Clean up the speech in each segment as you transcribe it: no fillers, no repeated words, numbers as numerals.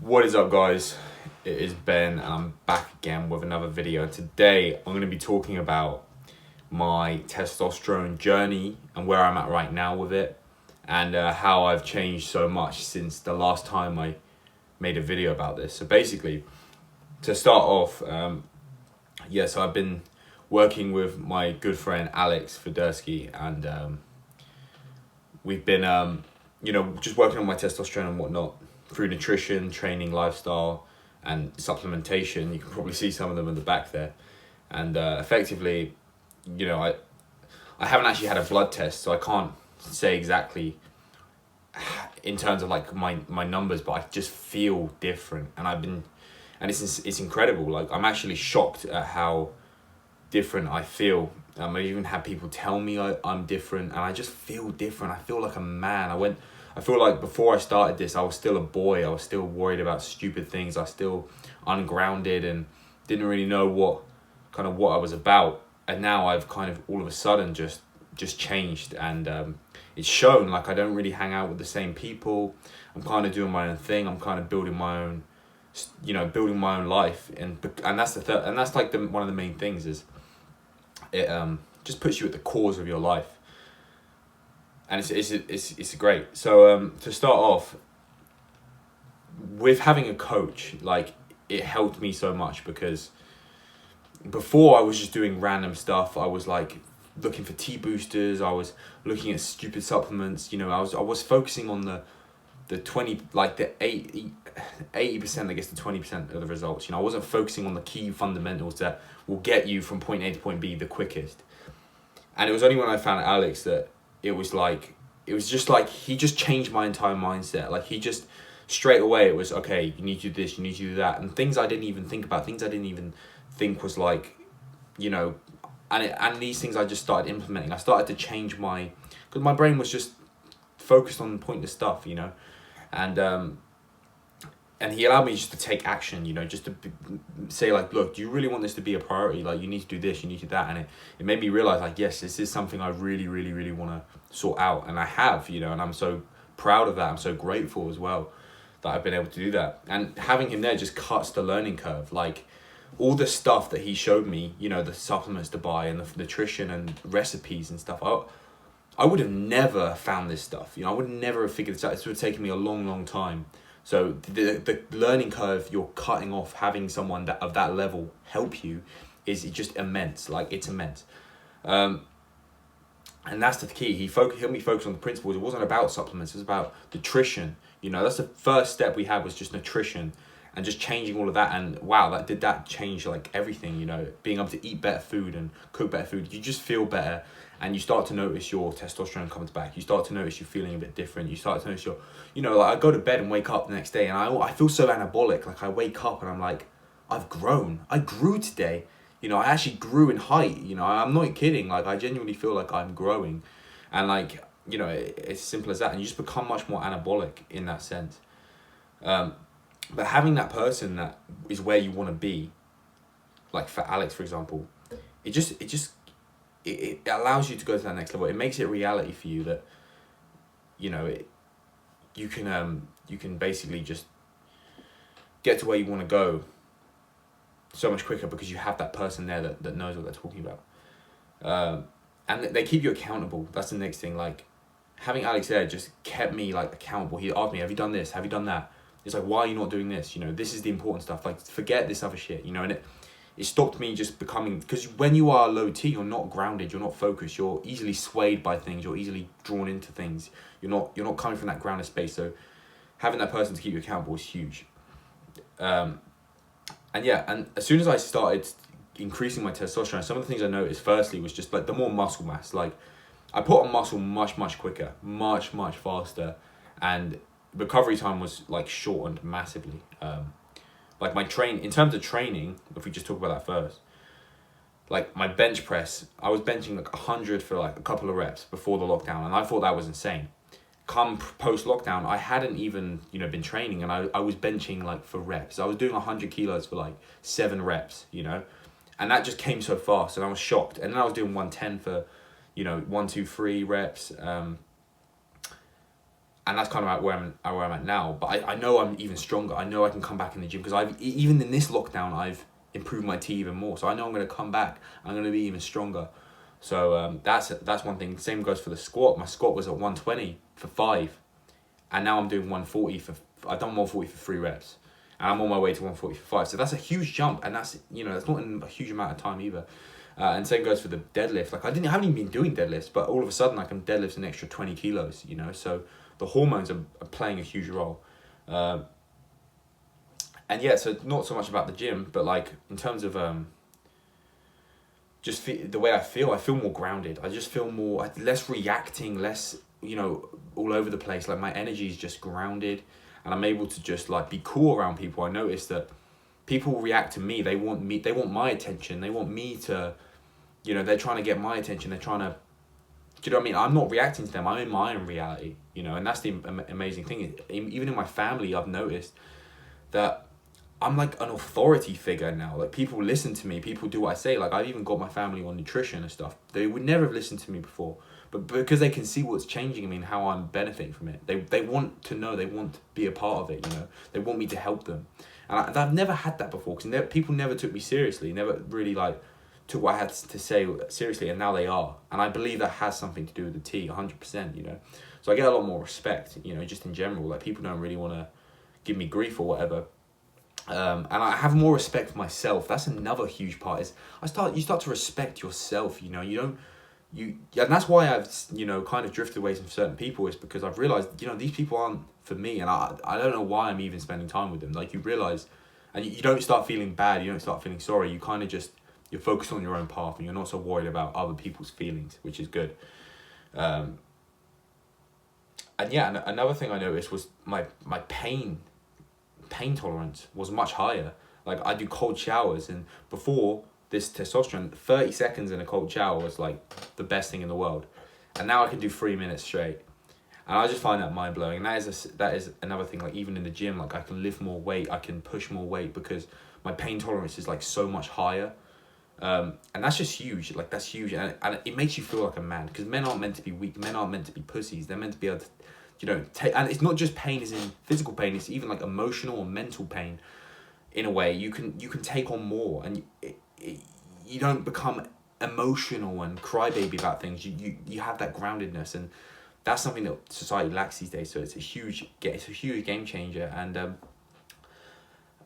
What is up, guys? It is Ben and I'm back again with another video. Today I'm going to be talking about my testosterone journey and where I'm at right now with it, and how I've changed so much since the last time I made a video about this. So basically, to start off, so I've been working with my good friend Alex Federsky, and we've been just working on my testosterone and whatnot through nutrition, training, lifestyle, and supplementation. You can probably see some of them in the back there. And effectively, I haven't actually had a blood test, so I can't say exactly in terms of like my numbers, but I just feel different. And it's incredible. Like, I'm actually shocked at how different I feel. I even had people tell me I'm different, and I just feel different. I feel like a man. I feel like before I started this, I was still a boy. I was still worried about stupid things. I was still ungrounded and didn't really know what I was about. And now I've kind of all of a sudden just changed, and it's shown. Like, I don't really hang out with the same people. I'm kind of doing my own thing. I'm kind of building my own, building my own life, and that's that's like one of the main things is it just puts you at the cause of your life. And it's great. So to start off with, having a coach, like, it helped me so much, because before I was just doing random stuff. I was like looking for T boosters. I was looking at stupid supplements. I was focusing on the 20, like the 80%, I guess the 20% of the results. I wasn't focusing on the key fundamentals that will get you from point A to point B the quickest. And it was only when I found Alex that it was just like he just changed my entire mindset. Like, he just straight away, it was, okay, you need to do this, you need to do that, and things I didn't even think about, things I didn't even think was like, and these things I just started implementing. I started to change because my brain was just focused on pointless stuff, and he allowed me just to take action, just to say, like, look, do you really want this to be a priority? Like, you need to do this, you need to do that. And it made me realize, like, yes, this is something I really, really, really want to sort out. And I have, and I'm so proud of that. I'm so grateful as well that I've been able to do that. And having him there just cuts the learning curve. Like, all the stuff that he showed me, the supplements to buy and the nutrition and recipes and stuff, I would have never found this stuff. I would never have figured this out. This would have taken me a long, long time. So the learning curve you're cutting off, having someone of that level help you, is just immense. Like, it's immense. And that's the key. He helped me focus on the principles. It wasn't about supplements. It was about nutrition. That's the first step we had, was just nutrition, and just changing all of that. And wow, that change like everything, being able to eat better food and cook better food. You just feel better, and you start to notice your testosterone comes back. You start to notice you're feeling a bit different. You start to notice like, I go to bed and wake up the next day, and I feel so anabolic. Like, I wake up and I'm like, I've grown. I grew today. I actually grew in height. I'm not kidding. Like, I genuinely feel like I'm growing, and like, it's simple as that. And you just become much more anabolic in that sense. But having that person that is where you want to be, like for Alex, for example, it allows you to go to that next level. It makes it a reality for you that, you can basically just get to where you want to go so much quicker, because you have that person there that knows what they're talking about. And they keep you accountable. That's the next thing. Like, having Alex there just kept me like accountable. He asked me, have you done this? Have you done that? It's like, why are you not doing this? This is the important stuff. Like, forget this other shit, and it stopped me just becoming, because when you are low T, you're not grounded, you're not focused, you're easily swayed by things, you're easily drawn into things. You're not coming from that grounded space. So having that person to keep you accountable is huge. And as soon as I started increasing my testosterone, some of the things I noticed firstly was just like the more muscle mass. Like, I put on muscle much, much quicker, much, much faster, and recovery time was like shortened massively. Like, in terms of training, if we just talk about that first, like my bench press, I was benching like 100 for like a couple of reps before the lockdown, and I thought that was insane. Come post lockdown, I hadn't even been training, and I was benching like for reps. I was doing 100 kilos for like 7 reps, and that just came so fast, and I was shocked. And then I was doing 110 for 1, 2, 3 reps. And that's kind of where I'm at now. But I know I'm even stronger. I know I can come back in the gym, because even in this lockdown, I've improved my T even more. So I know I'm going to come back. I'm going to be even stronger. So that's one thing. Same goes for the squat. My squat was at 120 for 5, and now I'm doing 140 for. I've done 140 for 3 reps, and I'm on my way to 140 for 5. So that's a huge jump, and that's that's not in a huge amount of time either. And same goes for the deadlift. Like I haven't even been doing deadlifts, but all of a sudden I can deadlift an extra 20 kilos. So the hormones are playing a huge role. And yeah, so not so much about the gym, but like in terms of just the way I feel more grounded. I just feel less reacting, less, all over the place. Like my energy is just grounded, and I'm able to just like be cool around people. I notice that people react to me. They want my attention. They want me to, they're trying to get my attention. They're trying to, do you know what I mean? I'm not reacting to them. I'm in my own reality, and that's the amazing thing. Even in my family, I've noticed that I'm like an authority figure now. Like people listen to me, people do what I say. Like I've even got my family on nutrition and stuff. They would never have listened to me before, but because they can see what's changing in me and how I'm benefiting from it, they want to know, they want to be a part of it, they want me to help them. And I've never had that before, because people never took me seriously, never really like took what I had to say seriously, and now they are. And I believe that has something to do with the T, 100%, So I get a lot more respect, just in general. Like people don't really want to give me grief or whatever. And I have more respect for myself. That's another huge part, is you start to respect yourself. And that's why I've kind of drifted away from certain people, is because I've realized these people aren't for me, and I don't know why I'm even spending time with them. Like you realize, and you don't start feeling bad, you don't start feeling sorry. You kind of just, you're focused on your own path, and you're not so worried about other people's feelings, which is good. And yeah, another thing I noticed was my pain tolerance was much higher. Like I do cold showers, and before this testosterone, 30 seconds in a cold shower was like the best thing in the world, and now I can do 3 minutes straight, and I just find that mind-blowing. And that is another thing. Like even in the gym, like I can lift more weight, I can push more weight, because my pain tolerance is like so much higher. And that's just huge. Like that's huge, and it makes you feel like a man, because men aren't meant to be weak. Men aren't meant to be pussies. They're meant to be able to, take. And it's not just pain as in physical pain. It's even like emotional or mental pain. In a way, you can take on more, and you don't become emotional and crybaby about things. You have that groundedness, and that's something that society lacks these days. So it's a huge game changer. And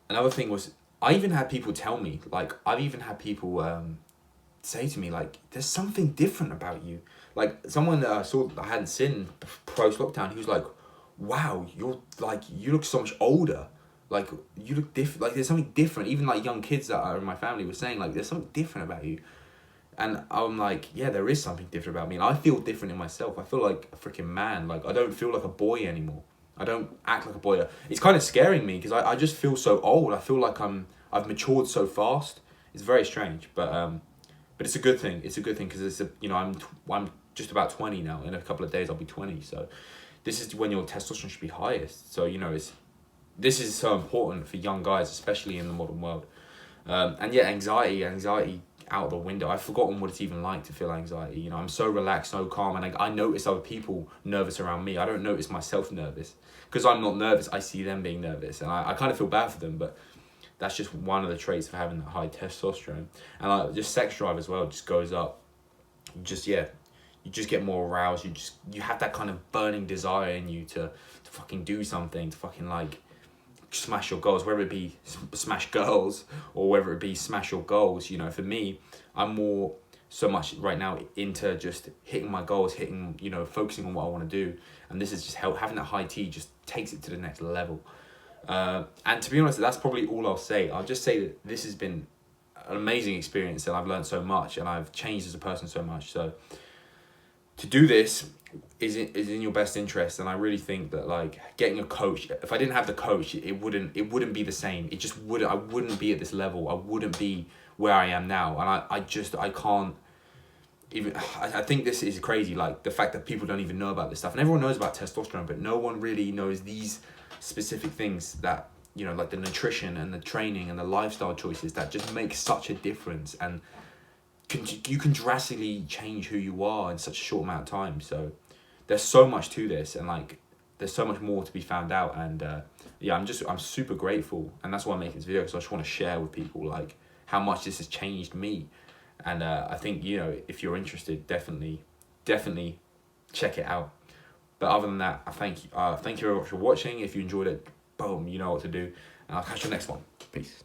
another thing was, I even had people tell me, like I've even had people say to me, like, there's something different about you. Like someone that I saw that I hadn't seen post lockdown, he was like, wow, you look so much older. Like you look different. Like there's something different. Even like young kids that are in my family were saying, like, there's something different about you. And I'm like, yeah, there is something different about me. And I feel different in myself. I feel like a freaking man. Like I don't feel like a boy anymore. I don't act like a boy. It's kind of scaring me, because I just feel so old. I feel like I've matured so fast. It's very strange, but it's a good thing. It's a good thing, because I'm just about 20 now. In a couple of days I'll be 20. So this is when your testosterone should be highest. So this is so important for young guys, especially in the modern world. And yeah, anxiety out the window. I've forgotten what it's even like to feel anxiety. I'm so relaxed, so calm, and I notice other people nervous around me. I don't notice myself nervous, because I'm not nervous. I see them being nervous, and I kind of feel bad for them, but that's just one of the traits of having that high testosterone. And just sex drive as well just goes up. You just get more aroused. You have that kind of burning desire in you to fucking do something, to fucking like smash your goals, whether it be smash girls or whether it be smash your goals. For me, I'm more so much right now into just hitting my goals, focusing on what I want to do. And this is just having that high T just takes it to the next level. And to be honest, that's probably all I'll say. I'll just say that this has been an amazing experience, and I've learned so much, and I've changed as a person so much. So to do this is in your best interest, and I really think that like getting a coach, if I didn't have the coach, it wouldn't be the same. It just wouldn't. I wouldn't be at this level. I wouldn't be where I am now, and I can't even. I think this is crazy. Like the fact that people don't even know about this stuff, and everyone knows about testosterone, but no one really knows these specific things that like the nutrition and the training and the lifestyle choices that just make such a difference, and you can drastically change who you are in such a short amount of time. So there's so much to this, and like there's so much more to be found out. And yeah, I'm super grateful, and that's why I'm making this video, because I just want to share with people like how much this has changed me. And I think, you know, if you're interested, definitely check it out. But other than that, I thank you very much for watching. If you enjoyed it, boom, you know what to do. And I'll catch you next one. Peace.